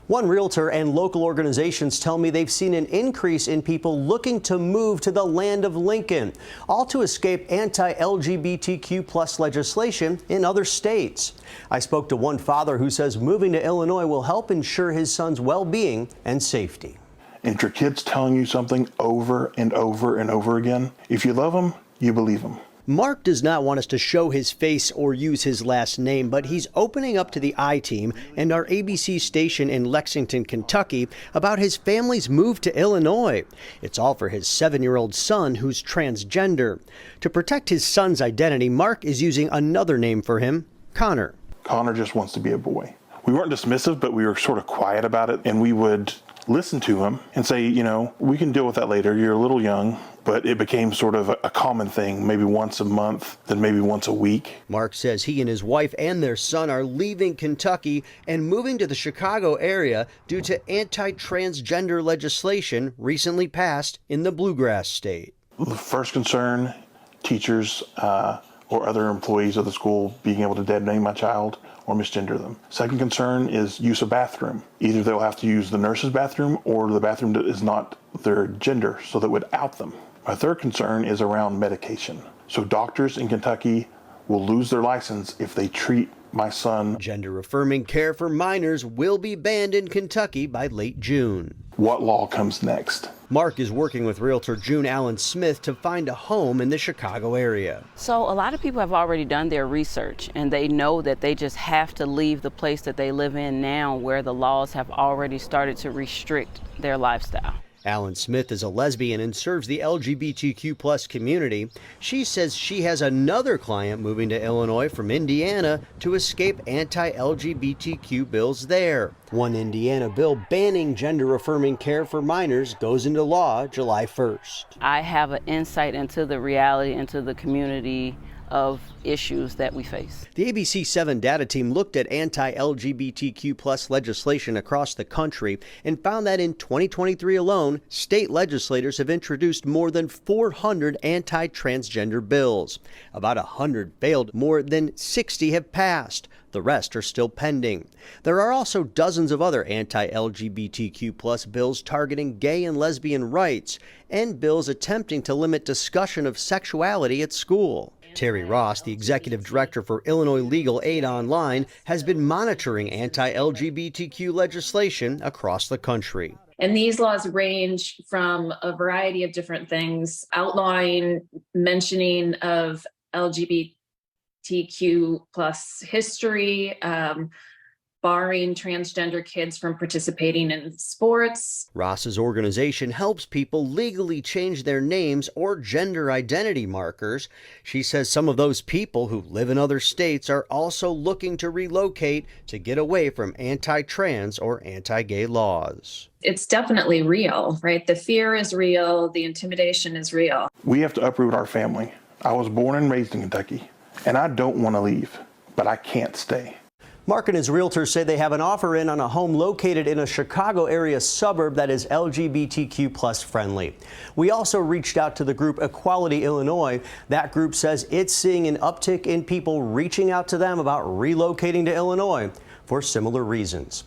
One realtor and local organizations tell me they've seen an increase in people looking to move to the land of Lincoln, all to escape anti-LGBTQ+ legislation in other states. I spoke to one father who says moving to Illinois will help ensure his son's well-being and safety. And if your kid's telling you something over and over and over again, if you love them, you believe them. Mark does not want us to show his face or use his last name, but he's opening up to the I-Team and our ABC station in Lexington, Kentucky, about his family's move to Illinois. It's all for his 7-year-old son who's transgender. To protect his son's identity, Mark is using another name for him, Connor. Connor just wants to be a boy. We weren't dismissive, but we were sort of quiet about it, and we would listen to him and say, you know, we can deal with that later. You're a little young. But it became sort of a common thing, maybe once a month, then maybe once a week. Mark says he and his wife and their son are leaving Kentucky and moving to the Chicago area due to anti-transgender legislation recently passed in the Bluegrass state. The first concern, teachers or other employees of the school being able to dead name my child or misgender them. Second concern is use of bathroom. Either they'll have to use the nurse's bathroom or the bathroom that is not their gender, so that would out them. My third concern is around medication. So doctors in Kentucky will lose their license if they treat my son. Gender-affirming care for minors will be banned in Kentucky by late June. What law comes next? Mark is working with realtor June Allen Smith to find a home in the Chicago area. So a lot of people have already done their research and they know that they just have to leave the place that they live in now where the laws have already started to restrict their lifestyle. Allen Smith is a lesbian and serves the LGBTQ+ community. She says she has another client moving to Illinois from Indiana to escape anti-LGBTQ bills there. One Indiana bill banning gender-affirming care for minors goes into law July 1st. I have an insight into the reality, into the community of issues that we face. The ABC7 data team looked at anti-LGBTQ+ legislation across the country and found that in 2023 alone, state legislators have introduced more than 400 anti-transgender bills. About 100 failed, more than 60 have passed. The rest are still pending. There are also dozens of other anti-LGBTQ+ bills targeting gay and lesbian rights, and bills attempting to limit discussion of sexuality at school. Terry Ross, the executive director for Illinois Legal Aid Online, has been monitoring anti-LGBTQ legislation across the country. And these laws range from a variety of different things, outlawing mentioning of LGBTQ plus history, barring transgender kids from participating in sports. Ross's organization helps people legally change their names or gender identity markers. She says some of those people who live in other states are also looking to relocate to get away from anti-trans or anti-gay laws. It's definitely real, right? The fear is real. The intimidation is real. We have to uproot our family. I was born and raised in Kentucky, and I don't want to leave, but I can't stay. Mark and his realtors say they have an offer in on a home located in a Chicago area suburb that is LGBTQ+ friendly. We also reached out to the group Equality Illinois. That group says it's seeing an uptick in people reaching out to them about relocating to Illinois for similar reasons.